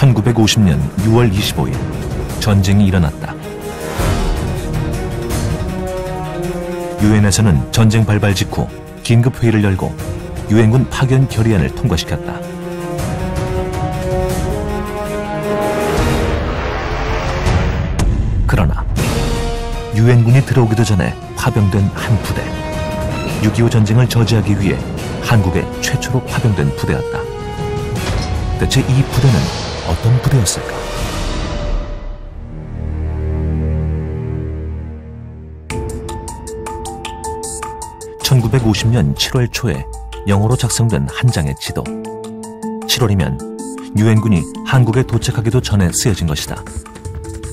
1950년 6월 25일 전쟁이 일어났다. 유엔에서는 전쟁 발발 직후 긴급회의를 열고 유엔군 파견 결의안을 통과시켰다. 그러나 유엔군이 들어오기도 전에 파병된 한 부대, 6.25 전쟁을 저지하기 위해 한국에 최초로 파병된 부대였다. 대체 이 부대는 어떤 부대였을까? (1950년 7월) 초에 영어로 작성된 한 장의 지도. 7월이면 유엔군이 한국에 도착하기도 전에 쓰여진 것이다.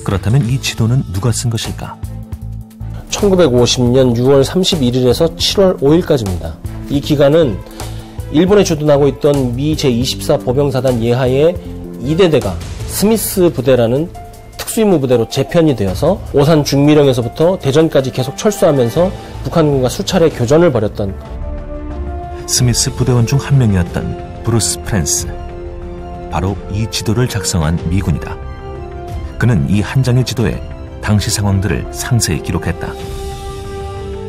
그렇다면 이 지도는 누가 쓴 것일까? 1950년 6월 31일에서 7월 5일까지입니다. 이 기간은 일본에 주둔하고 있던 미 제24 보병사단 예하의 2대대가 스미스 부대라는 특수임무 부대로 재편이 되어서 오산 중미령에서부터 대전까지 계속 철수하면서 북한군과 수차례 교전을 벌였던 스미스 부대원 중 한 명이었던 브루스 프랜스. 바로 이 지도를 작성한 미군이다. 그는 이 한 장의 지도에 당시 상황들을 상세히 기록했다.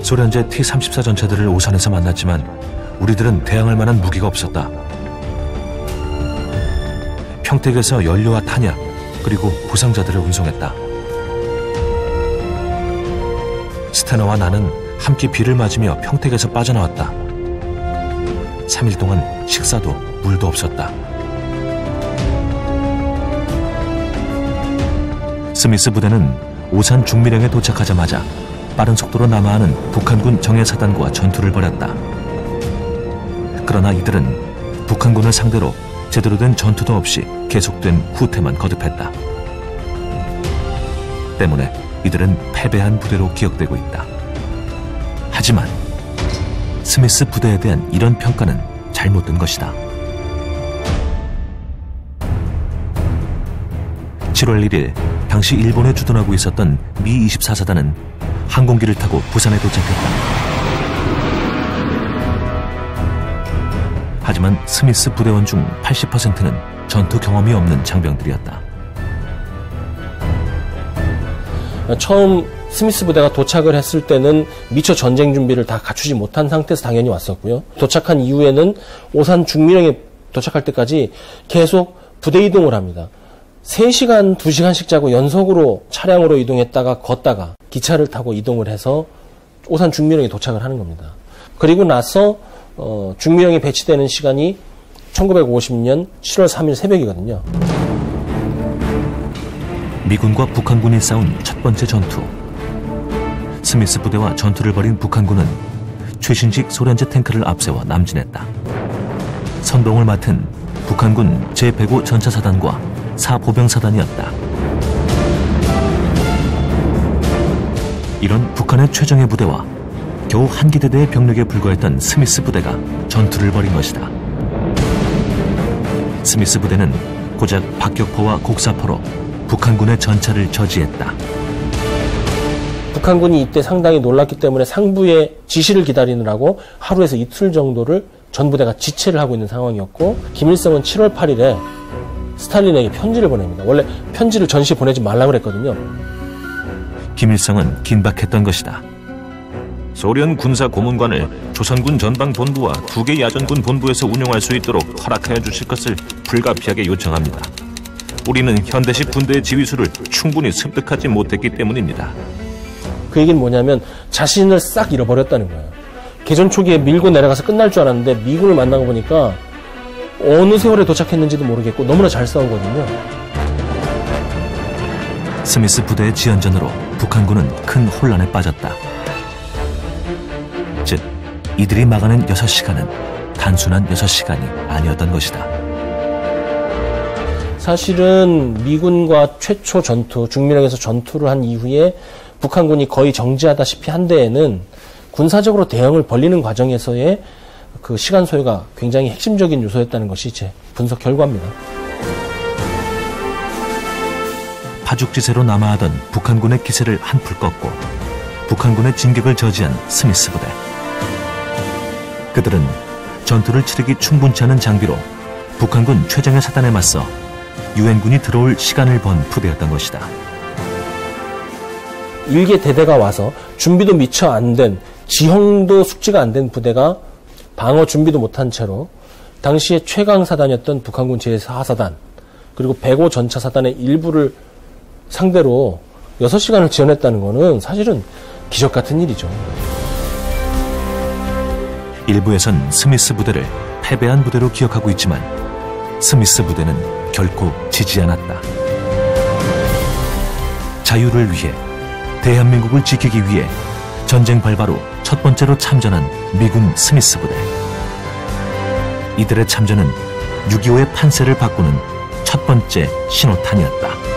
소련제 T-34 전차들을 오산에서 만났지만 우리들은 대항할 만한 무기가 없었다. 평택에서 연료와 탄약, 그리고 부상자들을 운송했다. 스테너와 나는 함께 비를 맞으며 평택에서 빠져나왔다. 3일 동안 식사도 물도 없었다. 스미스 부대는 오산 중미령에 도착하자마자 빠른 속도로 남하하는 북한군 정예사단과 전투를 벌였다. 그러나 이들은 북한군을 상대로 제대로 된 전투도 없이 계속된 후퇴만 거듭했다. 때문에 이들은 패배한 부대로 기억되고 있다. 하지만 스미스 부대에 대한 이런 평가는 잘못된 것이다. 7월 1일 당시 일본에 주둔하고 있었던 미 24사단은 항공기를 타고 부산에 도착했다. 하지만 스미스 부대원 중 80%는 전투 경험이 없는 장병들이었다. 처음 스미스 부대가 도착을 했을 때는 미처 전쟁 준비를 다 갖추지 못한 상태에서 당연히 왔었고요. 도착한 이후에는 오산 중미령에 도착할 때까지 계속 부대 이동을 합니다. 3시간, 2시간씩 자고 연속으로 차량으로 이동했다가 걷다가 기차를 타고 이동을 해서 오산 중미령에 도착을 하는 겁니다. 그리고 나서 중미령에 배치되는 시간이 1950년 7월 3일 새벽이거든요. 미군과 북한군이 싸운 첫 번째 전투. 스미스 부대와 전투를 벌인 북한군은 최신식 소련제 탱크를 앞세워 남진했다. 선봉을 맡은 북한군 제105 전차사단과 4보병사단이었다. 이런 북한의 최정예 부대와 겨우 한 기대대의 병력에 불과했던 스미스 부대가 전투를 벌인 것이다. 스미스 부대는 고작 박격포와 곡사포로 북한군의 전차를 저지했다. 북한군이 이때 상당히 놀랐기 때문에 상부의 지시를 기다리느라고 하루에서 이틀 정도를 전 부대가 지체를 하고 있는 상황이었고, 김일성은 7월 8일에 스탈린에게 편지를 보냅니다. 원래 편지를 전시에 보내지 말라고 그랬거든요. 김일성은 긴박했던 것이다. 소련 군사 고문관을 조선군 전방본부와 2개 야전군 본부에서 운영할 수 있도록 허락하여 주실 것을 불가피하게 요청합니다. 우리는 현대식 군대의 지휘수를 충분히 습득하지 못했기 때문입니다. 그 얘기는 뭐냐면 자신을 싹 잃어버렸다는 거예요. 개전 초기에 밀고 내려가서 끝날 줄 알았는데 미군을 만나고 보니까 어느 세월에 도착했는지도 모르겠고 너무나 잘 싸우거든요. 스미스 부대의 지연전으로 북한군은 큰 혼란에 빠졌다. 즉, 이들이 막아낸 6시간은 단순한 6시간이 아니었던 것이다. 사실은 미군과 최초 전투, 중미령에서 전투를 한 이후에 북한군이 거의 정지하다시피 한 데에는 군사적으로 대응을 벌리는 과정에서의 그 시간 소요가 굉장히 핵심적인 요소였다는 것이 제 분석 결과입니다. 파죽지세로 남하하던 북한군의 기세를 한풀 꺾고 북한군의 진격을 저지한 스미스 부대. 그들은 전투를 치르기 충분치 않은 장비로 북한군 최정예 사단에 맞서 유엔군이 들어올 시간을 번 부대였던 것이다. 일개 대대가 와서 준비도 미처 안 된, 지형도 숙지가 안 된 부대가 방어 준비도 못한 채로 당시에 최강 사단이었던 북한군 제4사단 그리고 105 전차사단의 일부를 상대로 6시간을 지원했다는 것은 사실은 기적 같은 일이죠. 일부에선 스미스 부대를 패배한 부대로 기억하고 있지만 스미스 부대는 결코 지지 않았다. 자유를 위해, 대한민국을 지키기 위해 전쟁 발발 후 첫 번째로 참전한 미군 스미스 부대. 이들의 참전은 6.25의 판세를 바꾸는 첫 번째 신호탄이었다.